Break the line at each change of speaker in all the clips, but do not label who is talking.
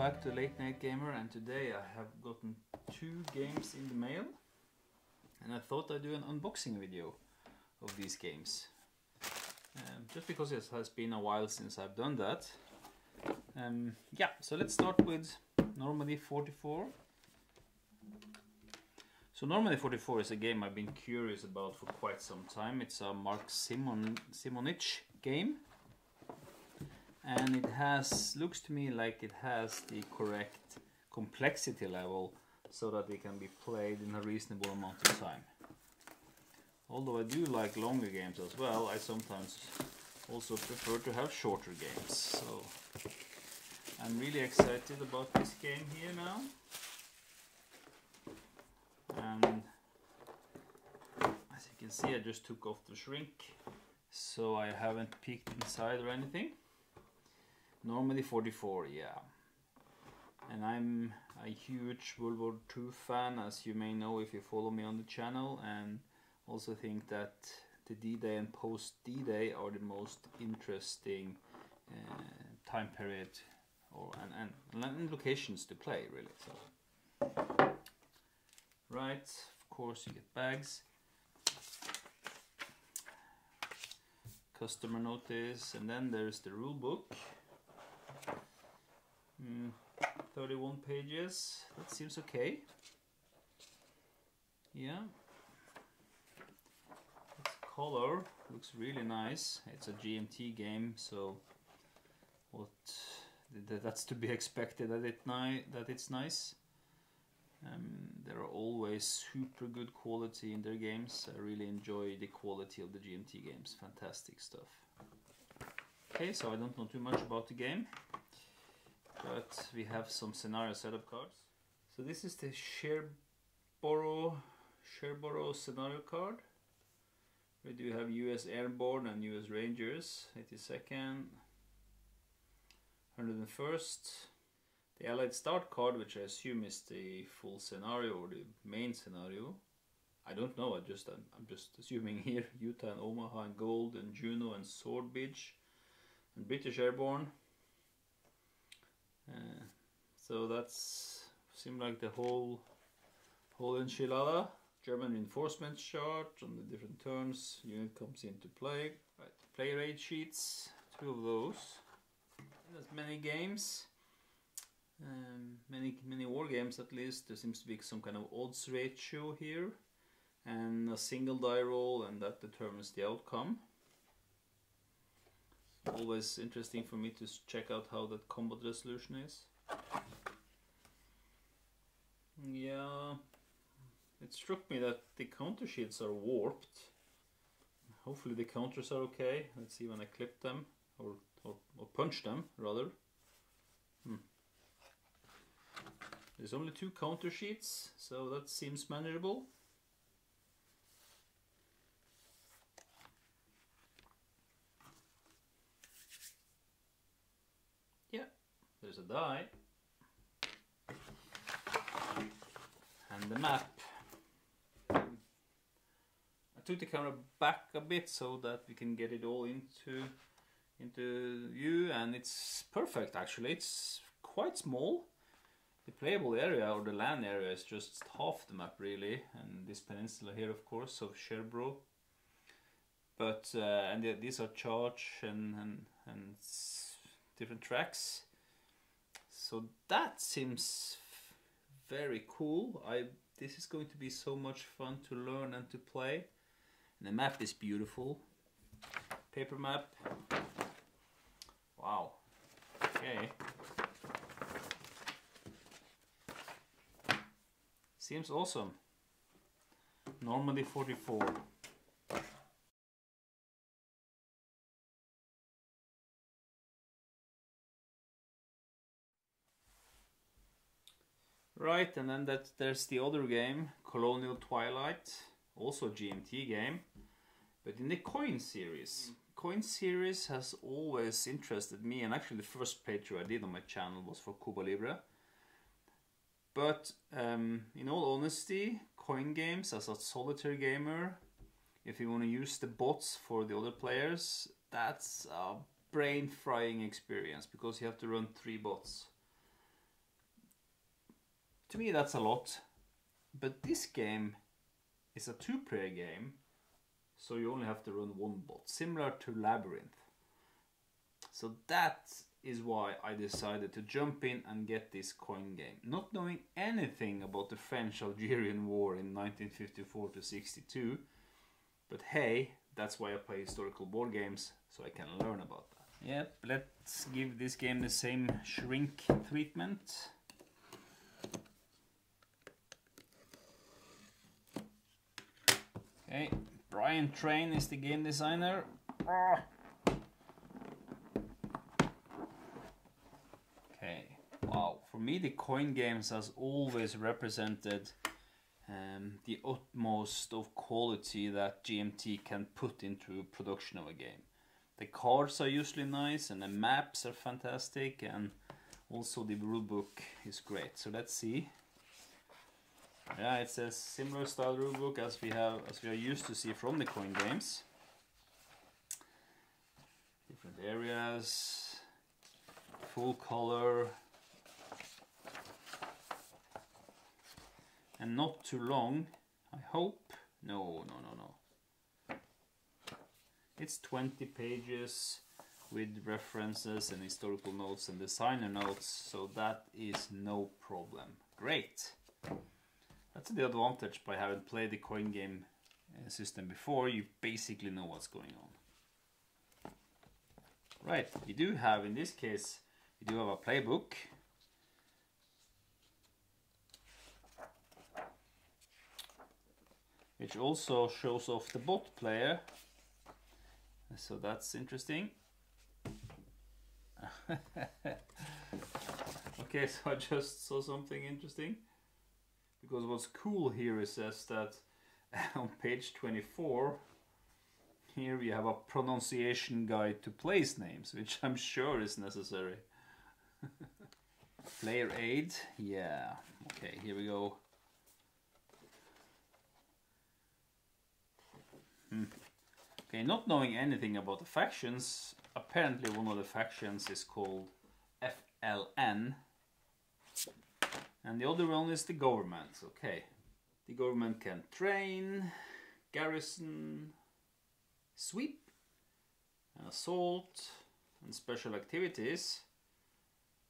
back to Late Night Gamer, and today I have gotten 2 games in the mail and I thought I'd do an unboxing video of these games. Just because it has been a while since I've done that. Yeah, so let's start with Normandy 44. So Normandy 44 is a game I've been curious about for quite some time. It's a Mark Simonitch game. And it looks to me like it has the correct complexity level so that it can be played in a reasonable amount of time. Although I do like longer games as well, I sometimes also prefer to have shorter games. So I'm really excited about this game here now. And as you can see, I just took off the shrink, so I haven't peeked inside or anything. Normandy 44, yeah. And I'm a huge World War II fan, as you may know if you follow me on the channel, and also think that the D-Day and post-D-Day are the most interesting time period and locations to play, really. So, right, of course you get bags, customer notice, and then there's the rule book. 31 pages, that seems okay. Yeah. It's color, looks really nice. It's a GMT game, so that's to be expected that it's nice. There are always super good quality in their games. I really enjoy the quality of the GMT games, fantastic stuff. Okay, so I don't know too much about the game, but we have some scenario setup cards. So this is the Sherborough scenario card. We do have US Airborne and US Rangers, 82nd, 101st. The Allied Start card, which I assume is the full scenario or the main scenario. I don't know, I'm just assuming here. Utah and Omaha and Gold and Juno and Swordbeach and British Airborne. So that's seemed like the whole enchilada. German reinforcement chart on the different turns. Unit comes into play. Right, play rate sheets, 2 of those. There's many games, many war games at least. There seems to be some kind of odds ratio here, and a single die roll, and that determines the outcome. Always interesting for me to check out how that combat resolution is. Yeah, it struck me that the counter sheets are warped. Hopefully the counters are okay. Let's see when I clip them, or punch them rather. There's only 2 counter sheets, so that seems manageable. Yeah, there's a die. And the map. I took the camera back a bit so that we can get it all into view, and it's perfect actually. It's quite small. The playable area, or the land area, is just half the map really, and this peninsula here of course of Sherborough. But and these are charge and different tracks. So that seems very cool. This is going to be so much fun to learn and to play. And the map is beautiful. Paper map. Wow. Okay. Seems awesome. Normandy 44. Right, and then there's the other game, Colonial Twilight, also a GMT game, but in the coin series. Coin series has always interested me, and actually the first playthrough I did on my channel was for Cuba Libre. But in all honesty, coin games as a solitaire gamer, if you want to use the bots for the other players, that's a brain-frying experience because you have to run 3 bots. to me that's a lot. But this game is a 2-player game, so you only have to run one bot, similar to Labyrinth. So that is why I decided to jump in and get this coin game, not knowing anything about the French-Algerian War in 1954 to 62. But hey, that's why I play historical board games, so I can learn about that. Yep, let's give this game the same shrink treatment. Okay, Brian Train is the game designer. Okay, wow. For me, the coin games has always represented the utmost of quality that GMT can put into production of a game. The cards are usually nice, and the maps are fantastic, and also the rulebook is great. So let's see. Yeah, it's a similar style rulebook as we are used to see from the coin games. Different areas, full color, and not too long, I hope. No. It's 20 pages with references and historical notes and designer notes, so that is no problem. Great! That's the advantage by having played the coin game system before. You basically know what's going on. Right, we do have, in this case, we do have a playbook. Which also shows off the bot player. So that's interesting. Okay, so I just saw something interesting. Because what's cool here is that on page 24, here we have a pronunciation guide to place names, which I'm sure is necessary. Player aid, yeah. Okay, here we go. Okay, not knowing anything about the factions, apparently one of the factions is called FLN. And the other one is the government. Okay, the government can train, garrison, sweep, and assault, and special activities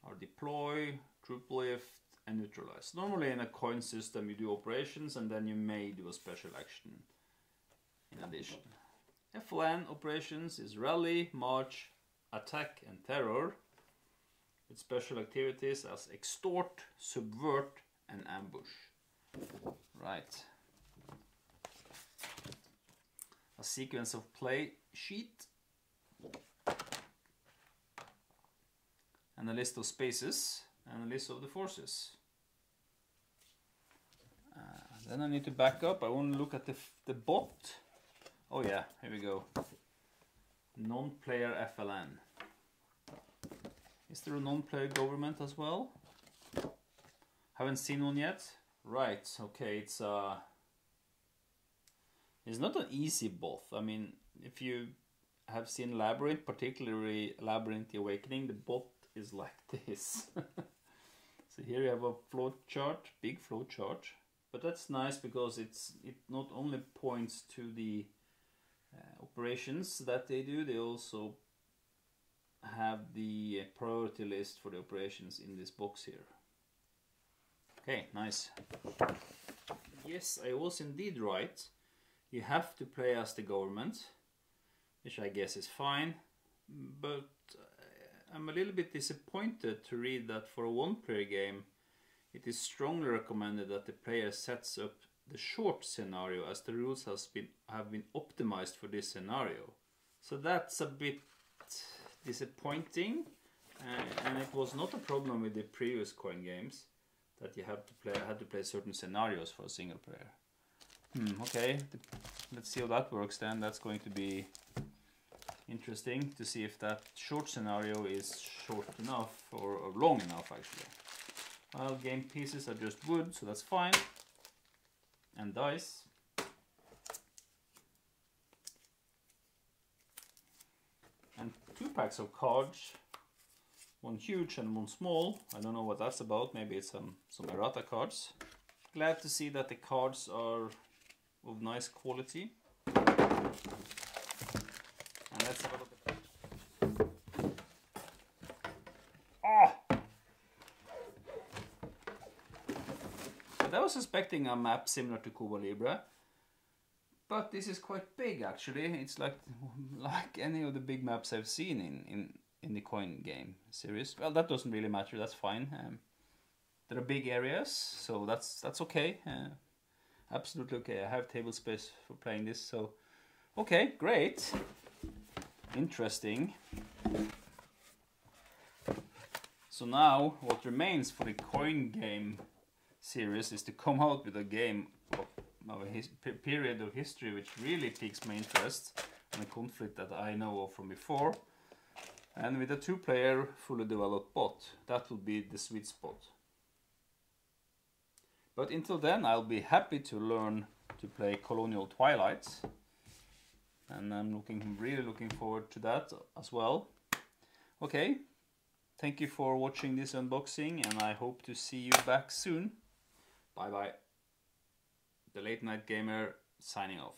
are deploy, troop lift, and neutralize. Normally in a coin system you do operations and then you may do a special action in addition. FLN operations is rally, march, attack, and terror, with special activities as extort, subvert, and ambush. Right. A sequence of play sheet. And a list of spaces, and a list of the forces. Then I need to back up. I want to look at the bot. Oh yeah, here we go. Non-player FLN. Is there a non-player government as well? Haven't seen one yet. Right, okay, it's not an easy bot. I mean, if you have seen Labyrinth, particularly Labyrinth the Awakening, the bot is like this. So here you have a flow chart, big flow chart. But that's nice because it not only points to the operations that they do, they also have the priority list for the operations in this box here. Okay, nice. Yes, I was indeed right. You have to play as the government, which I guess is fine, but I'm a little bit disappointed to read that for a one-player game it is strongly recommended that the player sets up the short scenario, as the rules have been optimized for this scenario. So that's a bit disappointing, and it was not a problem with the previous coin games that you had to play certain scenarios for a single player. Okay, let's see how that works then. That's going to be interesting to see if that short scenario is short enough or long enough actually. Well, game pieces are just wood, so that's fine. And dice. And 2 packs of cards. One huge and one small. I don't know what that's about. Maybe it's some errata cards. Glad to see that the cards are of nice quality. And let's have a look at that. Ah! But I was expecting a map similar to Cuba Libre. But this is quite big actually. It's like any of the big maps I've seen in the coin game series. Well, that doesn't really matter. That's fine. There are big areas, so that's okay. Absolutely okay. I have table space for playing this, so okay, great, interesting. So now what remains for the coin game series is to come out with a game of a period of history which really piques my interest, and a conflict that I know of from before, and with a 2-player fully developed bot. That will be the sweet spot. But until then, I'll be happy to learn to play Colonial Twilight, and I'm really looking forward to that as well. Okay, thank you for watching this unboxing, and I hope to see you back soon. Bye bye. The Late Night Gamer signing off.